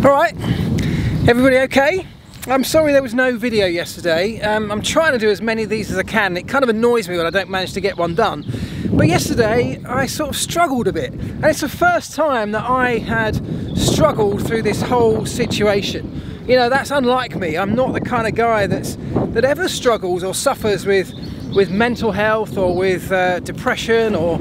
Alright, everybody okay? I'm sorry there was no video yesterday. I'm trying to do as many of these as I can. It kind of annoys me when I don't manage to get one done. But yesterday I sort of struggled a bit. And it's the first time that I had struggled through this whole situation. You know, that's unlike me. I'm not the kind of guy that ever struggles or suffers with mental health or with depression or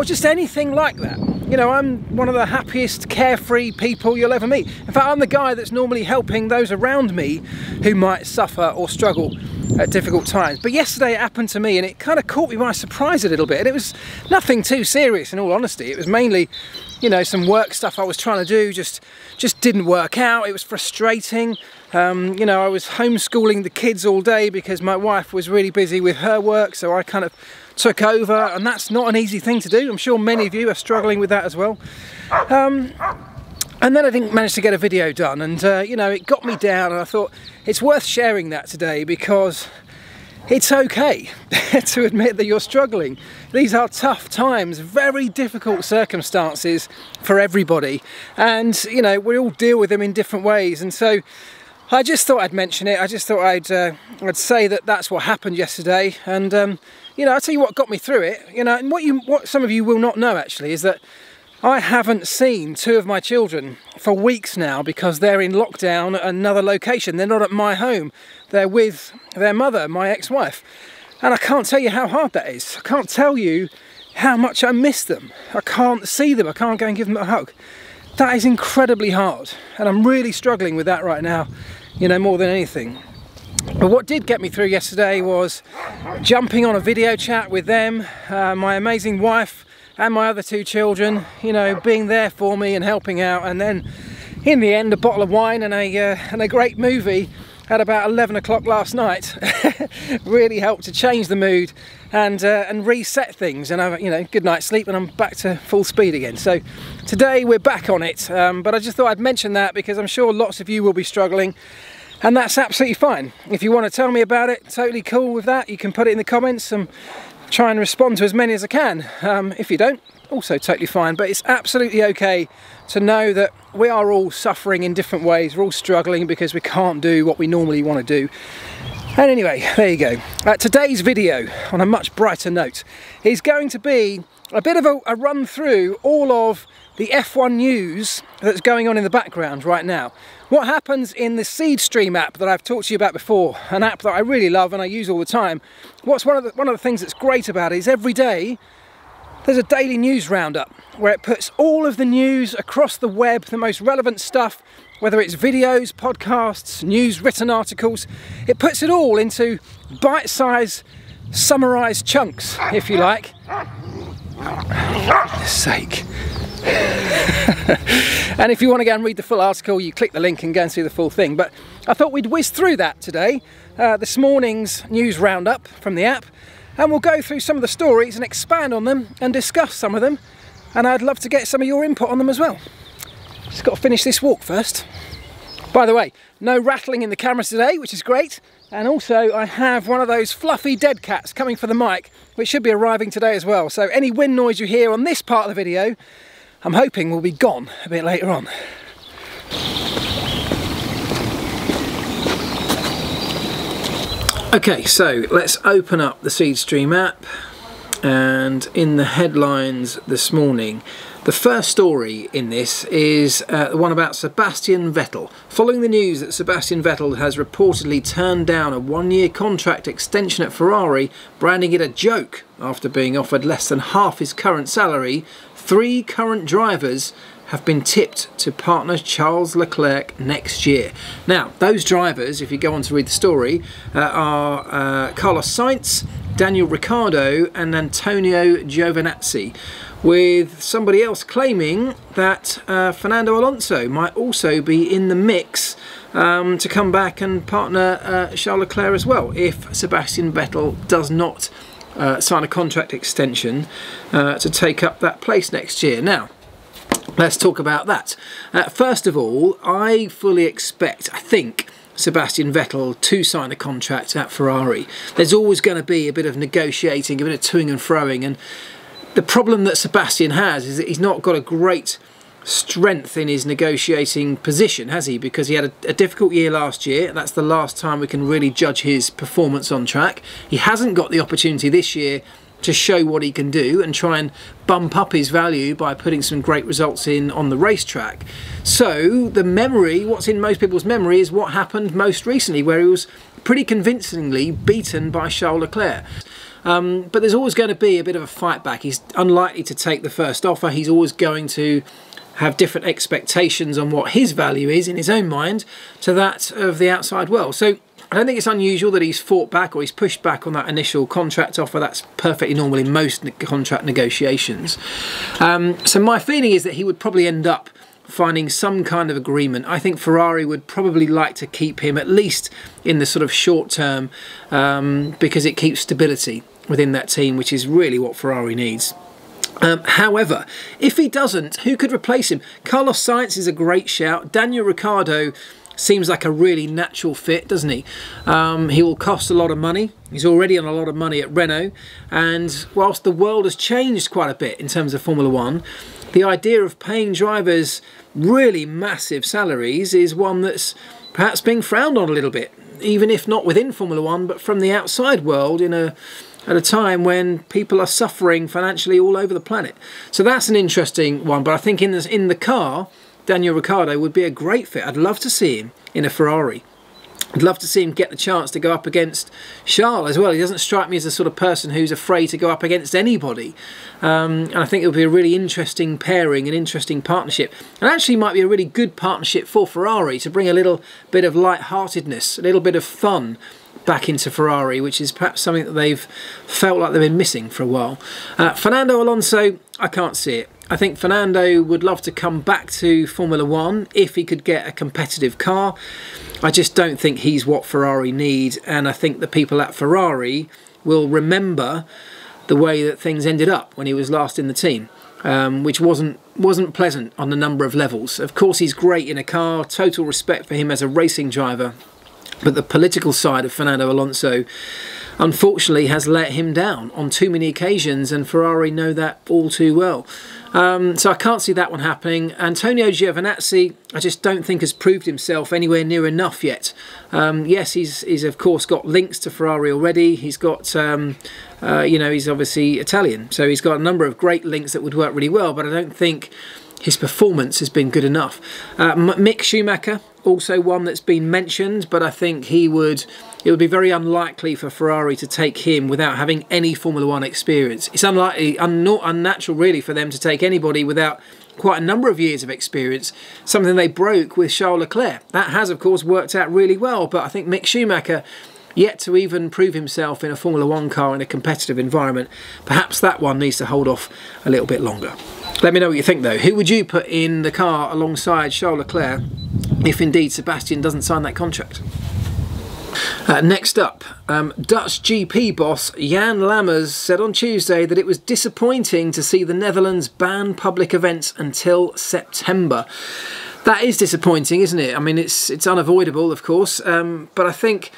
just anything like that. You know, I'm one of the happiest, carefree people you'll ever meet. In fact, I'm the guy that's normally helping those around me who might suffer or struggle at difficult times. But yesterday it happened to me and it kind of caught me by surprise a little bit. And it was nothing too serious, in all honesty. It was mainly, you know, some work stuff I was trying to do just didn't work out. It was frustrating. You know, I was homeschooling the kids all day because my wife was really busy with her work, so I kind of took over, and that's not an easy thing to do. I'm sure many of you are struggling with that as well. And then I didn't manage to get a video done, and you know, it got me down, and I thought it's worth sharing that today because it's okay to admit that you're struggling. These are tough times, very difficult circumstances for everybody, and you know, we all deal with them in different ways. And so I just thought I'd mention it. I just thought I'd say that that's what happened yesterday. And you know, I'll tell you what got me through it. You know, and what some of you will not know actually is that I haven't seen two of my children for weeks now because they're in lockdown at another location. They're not at my home. They're with their mother, my ex-wife. And I can't tell you how hard that is. I can't tell you how much I miss them. I can't see them. I can't go and give them a hug. That is incredibly hard. And I'm really struggling with that right now, you know, more than anything. But what did get me through yesterday was jumping on a video chat with them, my amazing wife and my other two children, you know, being there for me and helping out, and then in the end a bottle of wine and a great movie at about 11 o'clock last night really helped to change the mood and reset things, and have, you know, good night's sleep, and I'm back to full speed again. So today we're back on it, but I just thought I'd mention that because I'm sure lots of you will be struggling. And that's absolutely fine. If you want to tell me about it, totally cool with that. You can put it in the comments and try and respond to as many as I can. If you don't, also totally fine. But it's absolutely okay to know that we are all suffering in different ways. We're all struggling because we can't do what we normally want to do. And anyway, there you go. Today's video, on a much brighter note, is going to be a bit of a run through all of the F1 news that's going on in the background right now. What happens in the Seed Stream app that I've talked to you about before, an app that I really love and I use all the time. What's one of the things that's great about it is every day there's a daily news roundup where it puts all of the news across the web, the most relevant stuff, whether it's videos, podcasts, news, written articles. It puts it all into bite-sized, summarised chunks, if you like. For goodness sake. And if you want to go and read the full article, you click the link and go and see the full thing. But I thought we'd whiz through that today, this morning's news roundup from the app, and we'll go through some of the stories and expand on them and discuss some of them, and I'd love to get some of your input on them as well. Just got to finish this walk first. By the way, no rattling in the cameras today, which is great. And also I have one of those fluffy dead cats coming for the mic, which should be arriving today as well. So any wind noise you hear on this part of the video, I'm hoping will be gone a bit later on. Okay, so let's open up the Seed Stream app, and in the headlines this morning, the first story in this is the one about Sebastian Vettel. Following the news that Sebastian Vettel has reportedly turned down a one-year contract extension at Ferrari, branding it a joke after being offered less than half his current salary, 3 current drivers have been tipped to partner Charles Leclerc next year. Now, those drivers, if you go on to read the story, are Carlos Sainz, Daniel Ricciardo and Antonio Giovinazzi, with somebody else claiming that Fernando Alonso might also be in the mix to come back and partner Charles Leclerc as well, if Sebastian Vettel does not sign a contract extension to take up that place next year. Now, let's talk about that. First of all, I fully expect, I think, Sebastian Vettel to sign a contract at Ferrari. There's always going to be a bit of negotiating, a bit of toing and froing, and the problem that Sebastian has is that he's not got a great strength in his negotiating position, has he? Because he had a difficult year last year. That's the last time we can really judge his performance on track. He hasn't got the opportunity this year to show what he can do and try and bump up his value by putting some great results in on the racetrack. So the memory, what's in most people's memory, is what happened most recently, where he was pretty convincingly beaten by Charles Leclerc. But there's always going to be a bit of a fight back. He's unlikely to take the first offer. He's always going to have different expectations on what his value is in his own mind to that of the outside world. So I don't think it's unusual that he's fought back or he's pushed back on that initial contract offer. That's perfectly normal in most contract negotiations. So my feeling is that he would probably end up finding some kind of agreement. I think Ferrari would probably like to keep him at least in the sort of short term because it keeps stability within that team, which is really what Ferrari needs. However, if he doesn't, who could replace him? Carlos Sainz is a great shout. Daniel Ricciardo seems like a really natural fit, doesn't he? He will cost a lot of money. He's already on a lot of money at Renault. And whilst the world has changed quite a bit in terms of Formula One, the idea of paying drivers really massive salaries is one that's perhaps being frowned on a little bit, even if not within Formula One, but from the outside world at a time when people are suffering financially all over the planet. So that's an interesting one. But I think in the car, Daniel Ricciardo would be a great fit. I'd love to see him in a Ferrari. I'd love to see him get the chance to go up against Charles as well. He doesn't strike me as the sort of person who's afraid to go up against anybody. And I think it would be a really interesting pairing, an interesting partnership. And actually might be a really good partnership for Ferrari to bring a little bit of light-heartedness, a little bit of fun back into Ferrari, which is perhaps something that they've felt like they've been missing for a while. Fernando Alonso, I can't see it. I think Fernando would love to come back to Formula One if he could get a competitive car. I just don't think he's what Ferrari need, and I think the people at Ferrari will remember the way that things ended up when he was last in the team, which wasn't pleasant on a number of levels. Of course, he's great in a car, total respect for him as a racing driver, but the political side of Fernando Alonso unfortunately has let him down on too many occasions, and Ferrari know that all too well. So I can't see that one happening. Antonio Giovinazzi, I just don't think has proved himself anywhere near enough yet. Yes, he's of course got links to Ferrari already. He's got, you know, he's obviously Italian, so he's got a number of great links that would work really well, but I don't think his performance has been good enough. Mick Schumacher, also one that's been mentioned, but I think it would be very unlikely for Ferrari to take him without having any Formula One experience. It's unlikely, unnatural really, for them to take anybody without quite a number of years of experience, something they broke with Charles Leclerc. That has, of course, worked out really well, but I think Mick Schumacher, yet to even prove himself in a Formula One car in a competitive environment, perhaps that one needs to hold off a little bit longer. Let me know what you think though. Who would you put in the car alongside Charles Leclerc if indeed Sebastian doesn't sign that contract? Next up, Dutch GP boss Jan Lammers said on Tuesday that it was disappointing to see the Netherlands ban public events until September. That is disappointing, isn't it? I mean, it's unavoidable, of course, but I think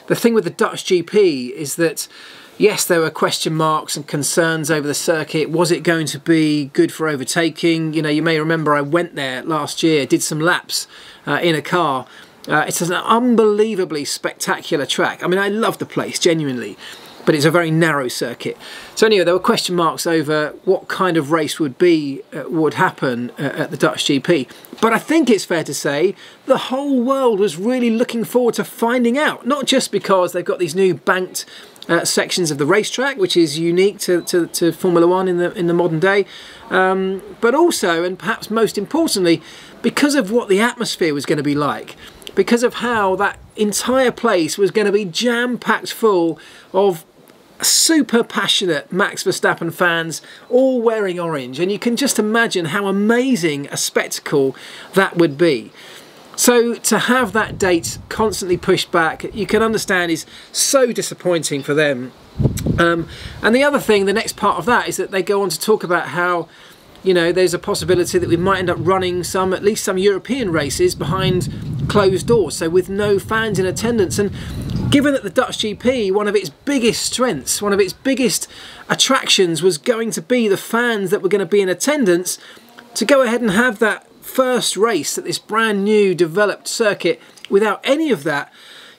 the thing with the Dutch GP is that, yes, there were question marks and concerns over the circuit. Was it going to be good for overtaking? You know, you may remember I went there last year, did some laps in a car. It's an unbelievably spectacular track. I mean, I love the place, genuinely, but it's a very narrow circuit. So anyway, there were question marks over what kind of race would happen at the Dutch GP. But I think it's fair to say the whole world was really looking forward to finding out, not just because they've got these new banked sections of the racetrack, which is unique to Formula One in the modern day, but also, and perhaps most importantly, because of what the atmosphere was going to be like, because of how that entire place was going to be jam-packed full of super passionate Max Verstappen fans, all wearing orange, and you can just imagine how amazing a spectacle that would be. So to have that date constantly pushed back, you can understand, is so disappointing for them. And the other thing, the next part of that, is that they go on to talk about how, you know, there's a possibility that we might end up running at least some European races behind closed doors, so with no fans in attendance. And given that the Dutch GP, one of its biggest strengths, one of its biggest attractions was going to be the fans that were going to be in attendance, to go ahead and have that first race at this brand new developed circuit without any of that,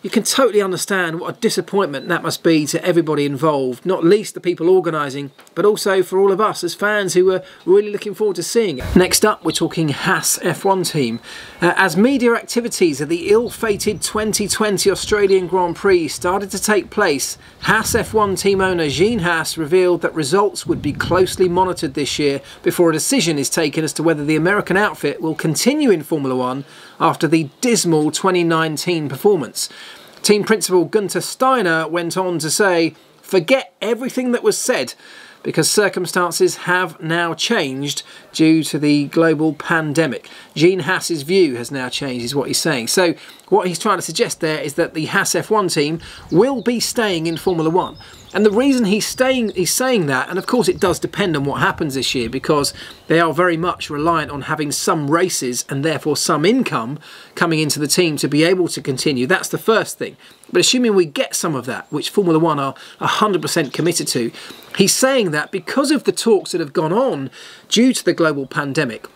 you can totally understand what a disappointment that must be to everybody involved, not least the people organising, but also for all of us as fans who were really looking forward to seeing it. Next up, we're talking Haas F1 team. As media activities at the ill-fated 2020 Australian Grand Prix started to take place, Haas F1 team owner Gene Haas revealed that results would be closely monitored this year before a decision is taken as to whether the American outfit will continue in Formula One after the dismal 2019 performance. Team principal Gunther Steiner went on to say, "Forget everything that was said, because circumstances have now changed due to the global pandemic." Gene Haas's view has now changed, is what he's saying. So what he's trying to suggest there is that the Haas F1 team will be staying in Formula One. And the reason he's saying that, and of course it does depend on what happens this year, because they are very much reliant on having some races and therefore some income coming into the team to be able to continue. That's the first thing. But assuming we get some of that, which Formula One are 100% committed to, he's saying that because of the talks that have gone on due to the global pandemic,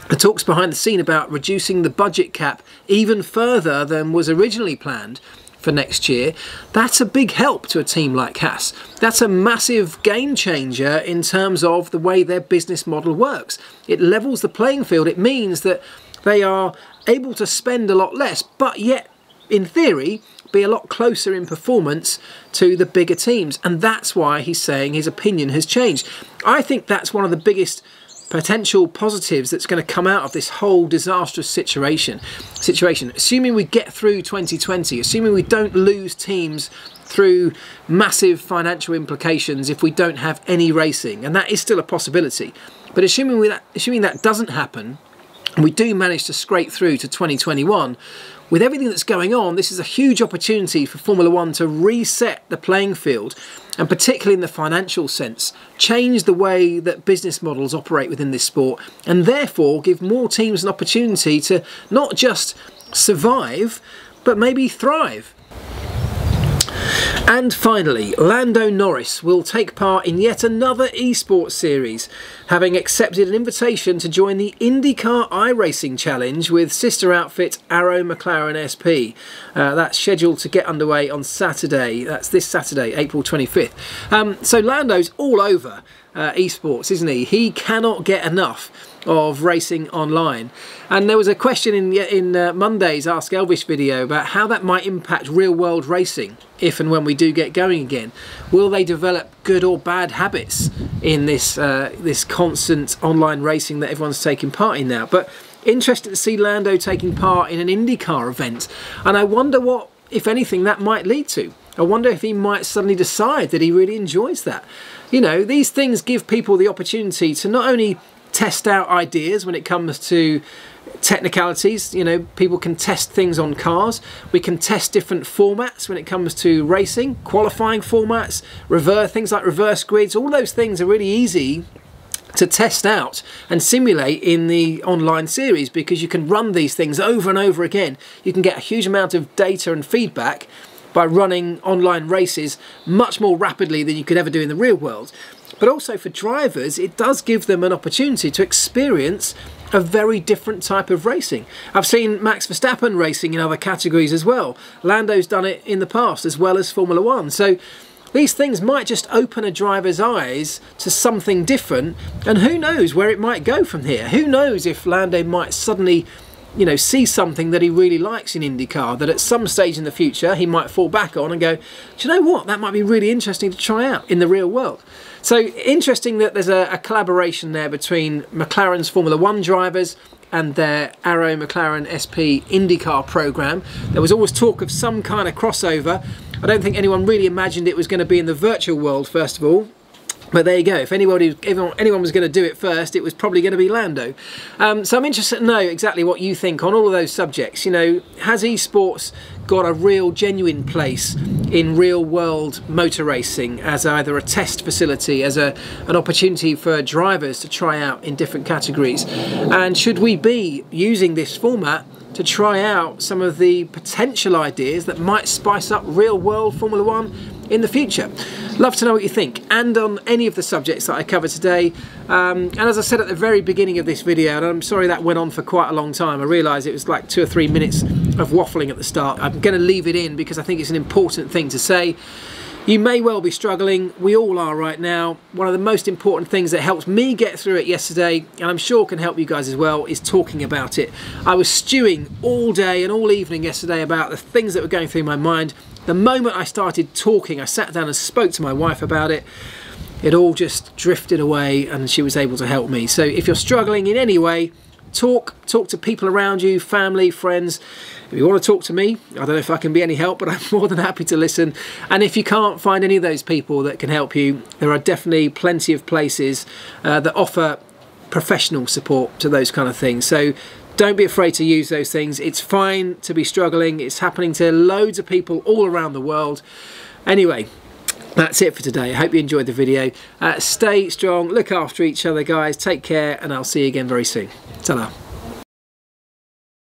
the talks behind the scene about reducing the budget cap even further than was originally planned for next year, that's a big help to a team like Haas. That's a massive game changer in terms of the way their business model works. It levels the playing field. It means that they are able to spend a lot less, but yet, in theory, be a lot closer in performance to the bigger teams. And that's why he's saying his opinion has changed. I think that's one of the biggest potential positives that's going to come out of this whole disastrous situation. Assuming we get through 2020, assuming we don't lose teams through massive financial implications if we don't have any racing, and that is still a possibility, but assuming that doesn't happen, and we do manage to scrape through to 2021, with everything that's going on, this is a huge opportunity for Formula One to reset the playing field, and particularly in the financial sense, change the way that business models operate within this sport, and therefore give more teams an opportunity to not just survive, but maybe thrive. And finally, Lando Norris will take part in yet another esports series, having accepted an invitation to join the IndyCar iRacing Challenge with sister outfit Arrow McLaren SP. That's scheduled to get underway on Saturday. That's this Saturday, April 25th. So Lando's all over esports, isn't he? He cannot get enough of racing online. And there was a question in Monday's Ask Elvish video about how that might impact real-world racing if and when we do get going again. Will they develop good or bad habits in this this constant online racing that everyone's taking part in now? But interested to see Lando taking part in an IndyCar event, and I wonder what, if anything, that might lead to. I wonder if he might suddenly decide that he really enjoys that. You know, these things give people the opportunity to not only test out ideas when it comes to technicalities. You know, people can test things on cars. We can test different formats when it comes to racing, qualifying formats, things like reverse grids. All those things are really easy to test out and simulate in the online series, because you can run these things over and over again. You can get a huge amount of data and feedback by running online races much more rapidly than you could ever do in the real world. But also for drivers, it does give them an opportunity to experience a very different type of racing. I've seen Max Verstappen racing in other categories as well. Lando's done it in the past as well as Formula One. So these things might just open a driver's eyes to something different, and who knows where it might go from here. Who knows if Lando might suddenly, you know, see something that he really likes in IndyCar that at some stage in the future he might fall back on and go, do you know what, that might be really interesting to try out in the real world. So interesting that there's a collaboration there between McLaren's Formula One drivers and their Arrow McLaren SP IndyCar program. There was always talk of some kind of crossover. I don't think anyone really imagined it was going to be in the virtual world, first of all. But there you go, if anyone was going to do it first, it was probably going to be Lando. So I'm interested to know exactly what you think on all of those subjects. You know, has esports got a real genuine place in real world motor racing as either a test facility, as an opportunity for drivers to try out in different categories? And should we be using this format to try out some of the potential ideas that might spice up real world Formula One in the future. Love to know what you think, and on any of the subjects that I covered today. And as I said at the very beginning of this video, and I'm sorry that went on for quite a long time, I realise it was like 2 or 3 minutes of waffling at the start. I'm going to leave it in because I think it's an important thing to say. You may well be struggling, we all are right now. One of the most important things that helps me get through it yesterday, and I'm sure can help you guys as well, is talking about it. I was stewing all day and all evening yesterday about the things that were going through my mind. The moment I started talking, I sat down and spoke to my wife about it. It all just drifted away and she was able to help me. So if you're struggling in any way, talk to people around you, family, friends. If you want to talk to me, I don't know if I can be any help, but I'm more than happy to listen. And if you can't find any of those people that can help you, there are definitely plenty of places that offer professional support to those kind of things. So don't be afraid to use those things. It's fine to be struggling. It's happening to loads of people all around the world. Anyway, that's it for today. I hope you enjoyed the video. Stay strong, look after each other, guys. Take care, and I'll see you again very soon. Ta-da.